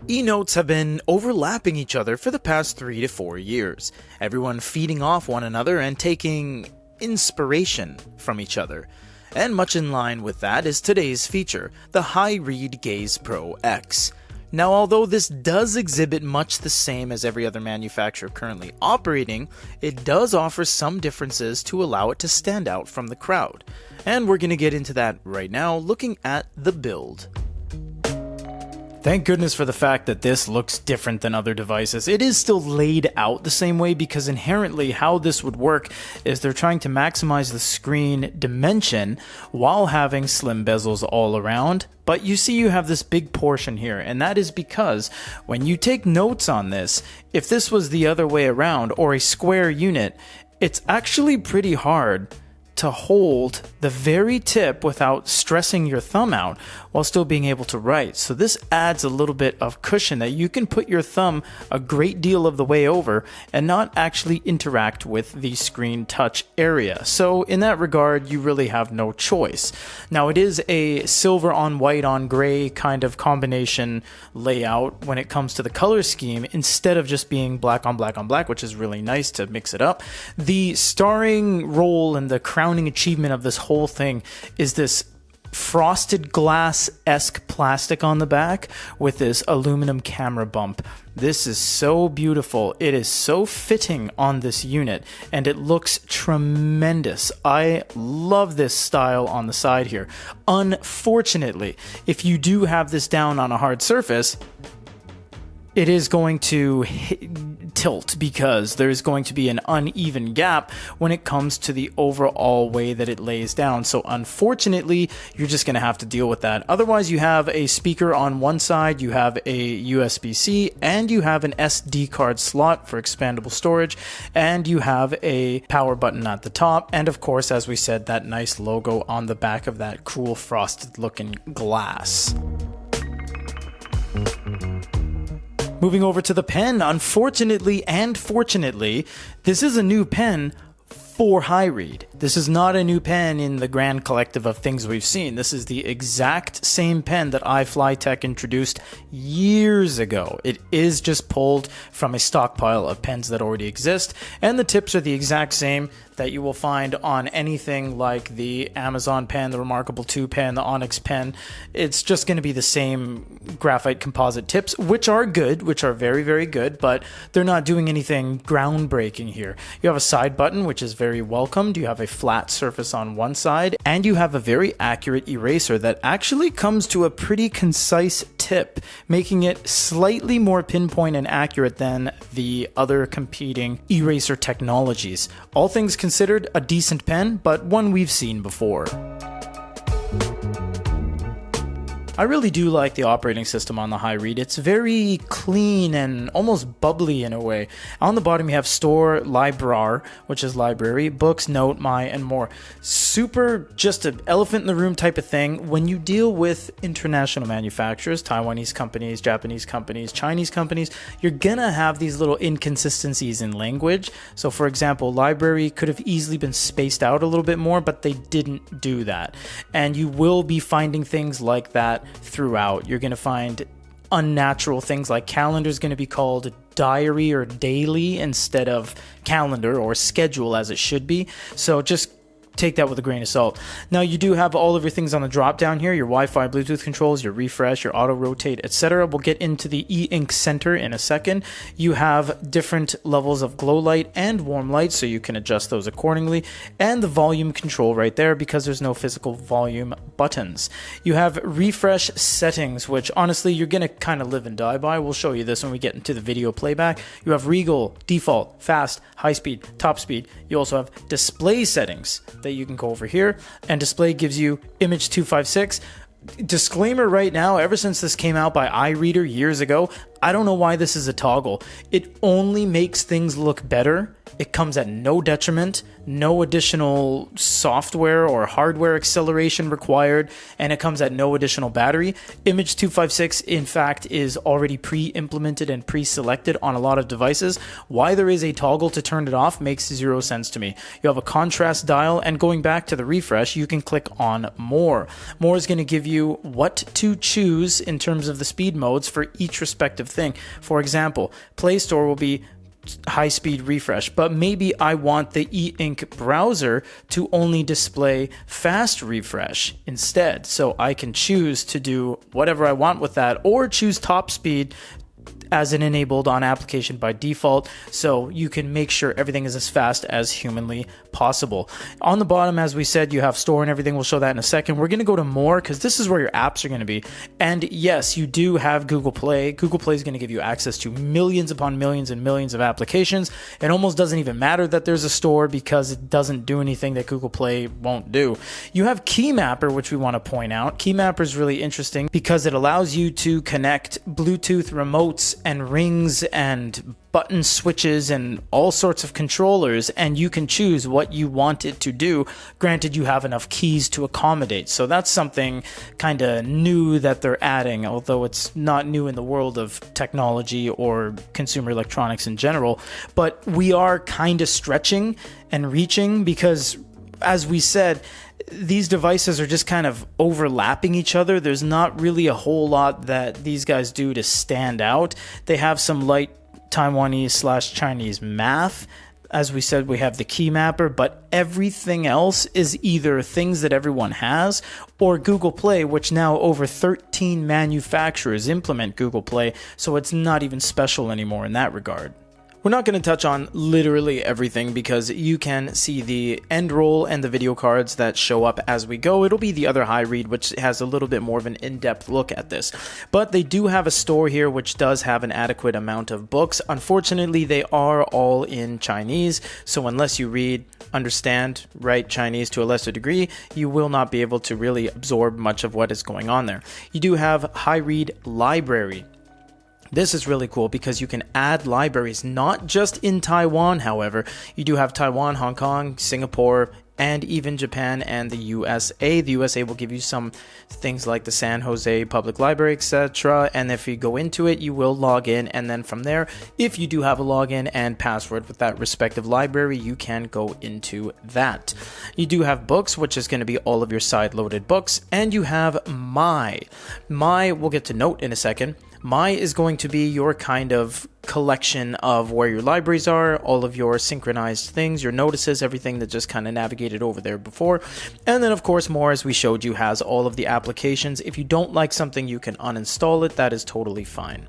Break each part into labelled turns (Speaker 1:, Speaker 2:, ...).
Speaker 1: E-notes have been overlapping each other for the past 3 to 4 years, everyone feeding off one another and taking inspiration from each other. And much in line with that is today's feature, the Hyread Gaze Pro X. Now, although this does exhibit much the same as every other manufacturer currently operating, it does offer some differences to allow it to stand out from the crowd. And we're going to get into that right now, looking at the build. Thank goodness for the fact that this looks different than other devices. It is still laid out the same way because inherently how this would work is they're trying to maximize the screen dimension while having slim bezels all around. But you see you have this big portion here, and that is because when you take notes on this, if this was the other way around or a square unit, it's actually pretty hard to hold the very tip without stressing your thumb out while still being able to write. So this adds a little bit of cushion that you can put your thumb a great deal of the way over and not actually interact with the screen touch area. So in that regard, you really have no choice. Now it is a silver on white on gray kind of combination layout when it comes to the color scheme instead of just being black on black on black, which is really nice to mix it up. The starring role and the crowning achievement of this whole thing is this frosted glass-esque plastic on the back with this aluminum camera bump. This is so beautiful. It is so fitting on this unit and it looks tremendous. I love this style on the side here. Unfortunately, if you do have this down on a hard surface, it is going to tilt because there's going to be an uneven gap when it comes to the overall way that it lays down. So unfortunately, you're just going to have to deal with that. Otherwise, you have a speaker on one side, you have a USB-C, and you have an SD card slot for expandable storage, and you have a power button at the top. And of course, as we said, that nice logo on the back of that cool frosted looking glass. Moving over to the pen, unfortunately and fortunately, this is a new pen for Hyread. This is not a new pen in the grand collective of things we've seen. This is the exact same pen that iFlyTech introduced years ago. It is just pulled from a stockpile of pens that already exist, and the tips are the exact same that you will find on anything like the Amazon pen, the Remarkable 2 pen, the Onyx pen. It's just going to be the same graphite composite tips, which are good, which are very, very good, but they're not doing anything groundbreaking here. You have a side button, which is very welcomed. You have a flat surface on one side, and you have a very accurate eraser that actually comes to a pretty concise tip, making it slightly more pinpoint and accurate than the other competing eraser technologies. All things considered, a decent pen, but one we've seen before. I really do like the operating system on the Hyread. It's very clean and almost bubbly in a way. On the bottom you have store, librar, which is library, books, note, my, and more. Super just an elephant in the room type of thing. When you deal with international manufacturers, Taiwanese companies, Japanese companies, Chinese companies, you're gonna have these little inconsistencies in language. So for example, library could have easily been spaced out a little bit more, but they didn't do that. And you will be finding things like that throughout. You're going to find unnatural things like calendar is going to be called diary or daily instead of calendar or schedule as it should be. So just take that with a grain of salt. Now you do have all of your things on the drop down here, your Wi-Fi, Bluetooth controls, your refresh, your auto rotate, etc. We'll get into the e-ink center in a second. You have different levels of glow light and warm light, so you can adjust those accordingly, and the volume control right there because there's no physical volume buttons. You have refresh settings, which honestly you're gonna kind of live and die by. We'll show you this when we get into the video playback. You have regal, default, fast, high speed, top speed. You also have display settings that you can go over here, and display gives you image 256. Disclaimer right now, ever since this came out by iReader years ago, I don't know why this is a toggle. It only makes things look better. It comes at no detriment, no additional software or hardware acceleration required, and it comes at no additional battery. Image 256, in fact, is already pre-implemented and pre-selected on a lot of devices. Why there is a toggle to turn it off makes zero sense to me. You have a contrast dial, and going back to the refresh, you can click on more. More is going to give you what to choose in terms of the speed modes for each respective thing. For example, Play Store will be high-speed refresh, but maybe I want the eink browser to only display fast refresh instead, so I can choose to do whatever I want with that, or choose top speed as an enabled on application by default, so you can make sure everything is as fast as humanly possible. On the bottom, as we said, you have store and everything. We'll show that in a second. We're going to go to more because this is where your apps are going to be. And yes, you do have Google Play. Google Play is going to give you access to millions upon millions and millions of applications. It almost doesn't even matter that there's a store because it doesn't do anything that Google Play won't do. You have Keymapper, which we want to point out. Keymapper is really interesting because it allows you to connect Bluetooth remotes and rings and button switches and all sorts of controllers, and you can choose what you want it to do. Granted, you have enough keys to accommodate. So that's something kind of new that they're adding, although it's not new in the world of technology or consumer electronics in general. But we are kind of stretching and reaching because, as we said, these devices are just kind of overlapping each other. There's not really a whole lot that these guys do to stand out. They have some light Taiwanese/Chinese math. As we said, we have the Keymapper, but everything else is either things that everyone has or Google Play, which now over 13 manufacturers implement Google Play, so it's not even special anymore in that regard. We're not going to touch on literally everything because you can see the end roll and the video cards that show up as we go. It'll be the other Hyread, which has a little bit more of an in-depth look at this. But they do have a store here which does have an adequate amount of books. Unfortunately, they are all in Chinese, so unless you read, understand, write Chinese to a lesser degree, you will not be able to really absorb much of what is going on there. You do have Hyread Library. This is really cool because you can add libraries, not just in Taiwan, however. You do have Taiwan, Hong Kong, Singapore, and even Japan and the USA. The USA will give you some things like the San Jose Public Library, etc. And if you go into it, you will log in. And then from there, if you do have a login and password with that respective library, you can go into that. You do have books, which is going to be all of your side-loaded books. And you have My. My, we'll get to note in a second. My is going to be your kind of collection of where your libraries are, all of your synchronized things, your notices, everything that just kind of navigated over there before. And then, of course, More, as we showed you, has all of the applications. If you don't like something, you can uninstall it. That is totally fine.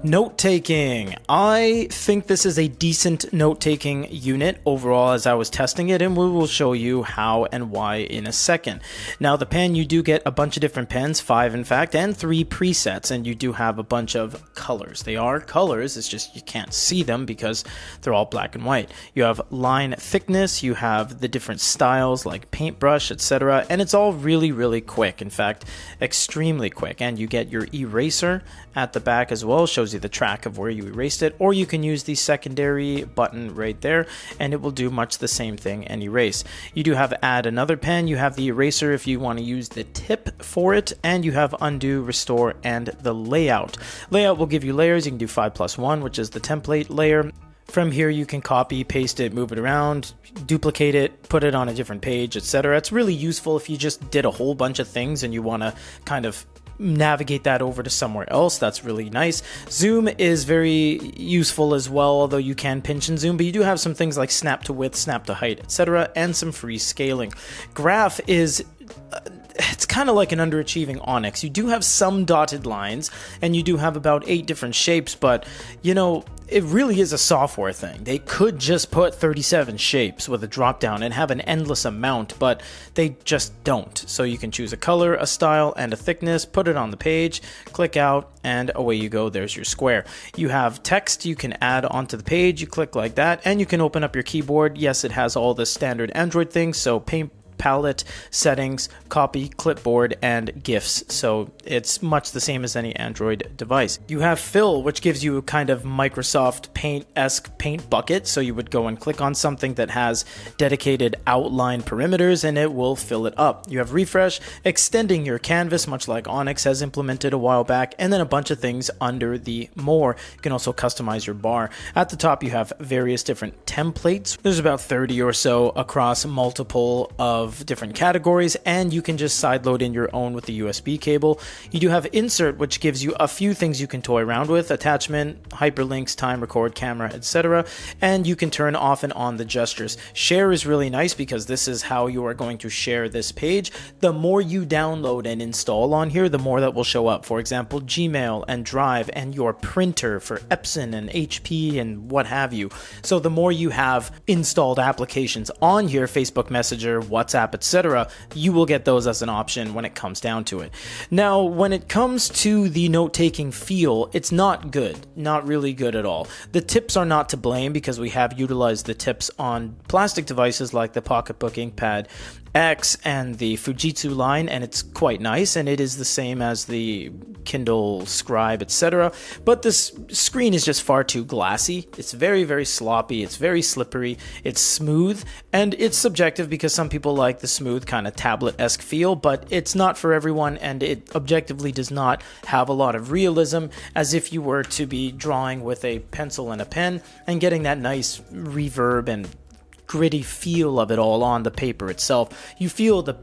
Speaker 1: Note-taking. I think this is a decent note-taking unit overall as I was testing it, and we will show you how and why in a second. Now, the pen, you do get a bunch of different pens, 5 in fact, and 3 presets, and you do have a bunch of colors. They are colors, it's just you can't see them because they're all black and white. You have line thickness, you have the different styles like paintbrush, etc., and it's all really, really quick. In fact, extremely quick. And you get your eraser at the back as well, shows you the track of where you erased it, or you can use the secondary button right there and it will do much the same thing and erase. You do have add another pen, you have the eraser if you want to use the tip for it, and you have undo, restore, and the layout. Layout will give you layers. You can do 5+1, which is the template layer. From here you can copy, paste it, move it around, duplicate it, put it on a different page, etc. It's really useful if you just did a whole bunch of things and you want to kind of navigate that over to somewhere else. That's really nice. Zoom is very useful as well, although you can pinch and zoom, but you do have some things like snap to width, snap to height, etc., and some free scaling. Graph is it's kind of like an underachieving Onyx. You do have some dotted lines and you do have about 8 different shapes, but you know, it really is a software thing. They could just put 37 shapes with a drop down and have an endless amount, but they just don't. So you can choose a color, a style, and a thickness, put it on the page, click out, and away you go. There's your square. You have text you can add onto the page. You click like that and you can open up your keyboard. Yes, it has all the standard Android things, so palette, settings, copy, clipboard, and GIFs. So it's much the same as any Android device. You have fill, which gives you a kind of Microsoft Paint-esque paint bucket. So you would go and click on something that has dedicated outline perimeters and it will fill it up. You have refresh, extending your canvas, much like Onyx has implemented a while back, and then a bunch of things under the more. You can also customize your bar. At the top, you have various different templates. There's about 30 or so across multiple of different categories, and you can just sideload in your own with the USB cable. You do have insert, which gives you a few things you can toy around with: attachment, hyperlinks, time, record, camera, etc. And you can turn off and on the gestures. Share is really nice because this is how you are going to share this page. The more you download and install on here, the more that will show up. For example, Gmail and Drive and your printer for Epson and HP and what have you. So the more you have installed applications on here, Facebook Messenger, WhatsApp, etc., you will get those as an option when it comes down to it. Now, when it comes to the note-taking feel, it's not good. Not really good at all. The tips are not to blame because we have utilized the tips on plastic devices like the Pocketbook InkPad X and the Fujitsu line, and it's quite nice, and it is the same as the Kindle Scribe, etc. But this screen is just far too glassy. It's very, very sloppy. It's very slippery. It's smooth, and it's subjective because some people like the smooth kind of tablet-esque feel, but it's not for everyone, and it objectively does not have a lot of realism, as if you were to be drawing with a pencil and a pen and getting that nice reverb and gritty feel of it all on the paper itself. You feel the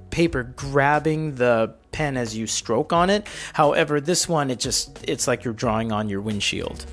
Speaker 1: paper grabbing the pen as you stroke on it. However, this one, it's like you're drawing on your windshield.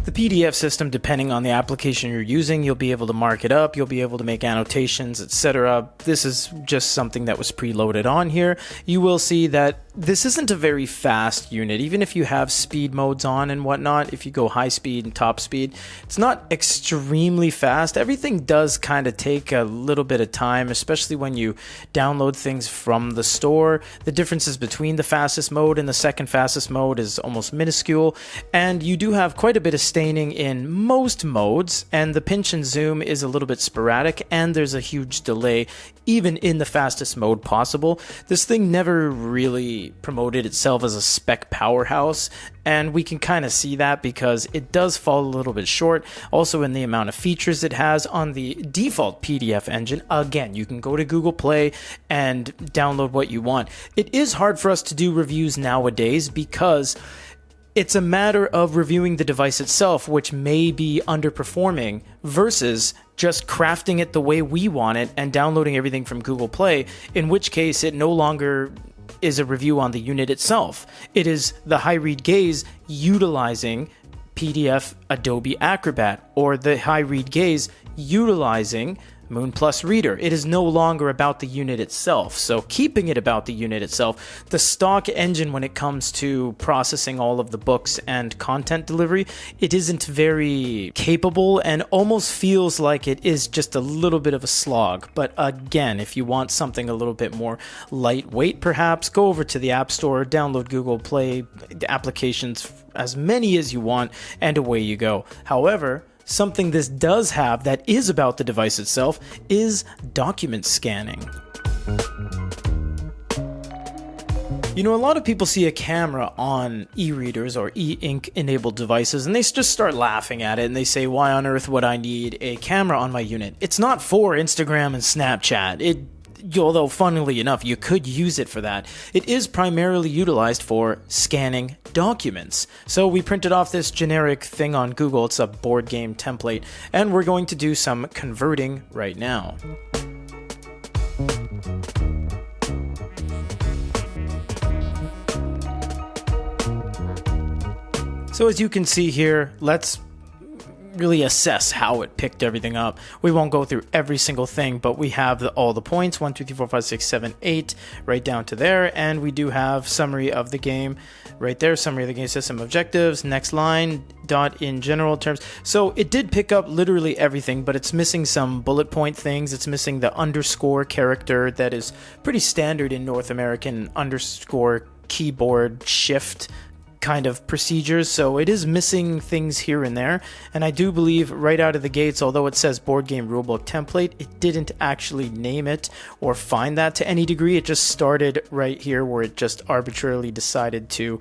Speaker 1: The PDF system, depending on the application you're using, you'll be able to mark it up, you'll be able to make annotations, etc. This is just something that was preloaded on here. You will see that this isn't a very fast unit, even if you have speed modes on and whatnot. If you go high speed and top speed, it's not extremely fast. Everything does kind of take a little bit of time, especially when you download things from the store. The differences between the fastest mode and the second fastest mode is almost minuscule, and you do have quite a bit of staining in most modes, and the pinch and zoom is a little bit sporadic, and there's a huge delay even in the fastest mode possible. This thing never really promoted itself as a spec powerhouse, and we can kind of see that because it does fall a little bit short also in the amount of features it has on the default PDF engine. Again, you can go to Google Play and download what you want. It is hard for us to do reviews nowadays because it's a matter of reviewing the device itself, which may be underperforming, versus just crafting it the way we want it and downloading everything from Google Play, in which case it no longer is a review on the unit itself. It is the Hyread Gaze utilizing PDF Adobe Acrobat, or the Hyread Gaze utilizing Moon Plus Reader. It is no longer about the unit itself. So keeping it about the unit itself, the stock engine when it comes to processing all of the books and content delivery, it isn't very capable and almost feels like it is just a little bit of a slog. But again, if you want something a little bit more lightweight, perhaps go over to the App Store, download Google Play applications, as many as you want, and away you go. However, something this does have that is about the device itself is document scanning. You know, a lot of people see a camera on e-readers or e-ink enabled devices and they just start laughing at it and they say, why on earth would I need a camera on my unit? It's not for Instagram and Snapchat. Although funnily enough, you could use it for that. It is primarily utilized for scanning documents. So we printed off this generic thing on Google. It's a board game template, and we're going to do some converting right now. So as you can see here, let's really assess how it picked everything up. We won't go through every single thing, but we have all the points, 1, 2, 3, 4, 5, 6, 7, 8, right down to there. And we do have summary of the game right there, summary of the game system objectives, next line, dot in general terms. So it did pick up literally everything, but it's missing some bullet point things. It's missing the underscore character that is pretty standard in North American underscore keyboard shift kind of procedures, so it is missing things here and there. And I do believe right out of the gates, although it says board game rulebook template, it didn't actually name it or find that to any degree. It just started right here where it just arbitrarily decided to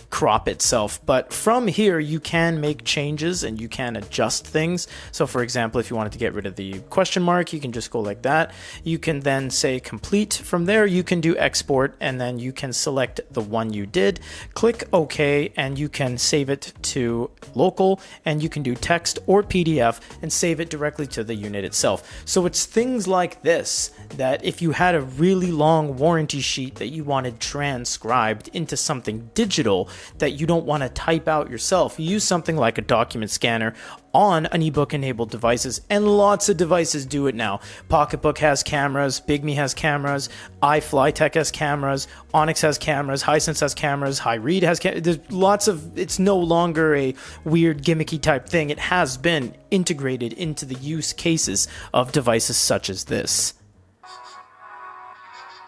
Speaker 1: crop itself. But from here you can make changes and you can adjust things. So for example, if you wanted to get rid of the question mark, you can just go like that. You can then say complete. From there you can do export, and then you can select the one you did, click OK, and you can save it to local, and you can do text or PDF and save it directly to the unit itself. So it's things like this that if you had a really long warranty sheet that you wanted transcribed into something digital that you don't want to type out yourself, you use something like a document scanner on an ebook enabled devices, and lots of devices do it now. Pocketbook has cameras, Bigme has cameras, iFlyTech has cameras, Onyx has cameras, Hisense has cameras, Hyread has cameras. There's lots of, it's no longer a weird gimmicky type thing. It has been integrated into the use cases of devices such as this.
Speaker 2: A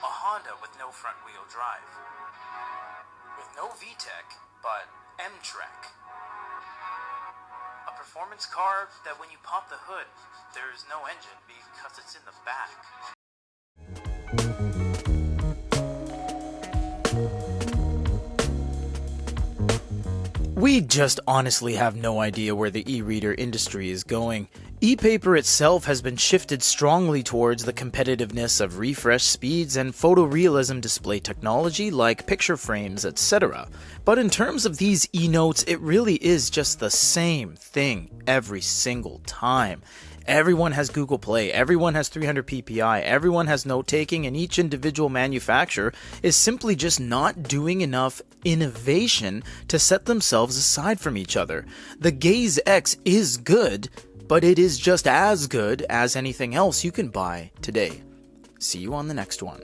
Speaker 2: Honda with no front wheel drive. With no VTEC, but M-Trek. A performance car that when you pop the hood, there's no engine because it's in the back.
Speaker 1: We just honestly have no idea where the e-reader industry is going. E-paper itself has been shifted strongly towards the competitiveness of refresh speeds and photorealism display technology like picture frames, etc. But in terms of these e-notes, it really is just the same thing every single time. Everyone has Google Play, everyone has 300 ppi, everyone has note-taking, and each individual manufacturer is simply just not doing enough innovation to set themselves aside from each other. The Gaze X is good, but it is just as good as anything else you can buy today. See you on the next one.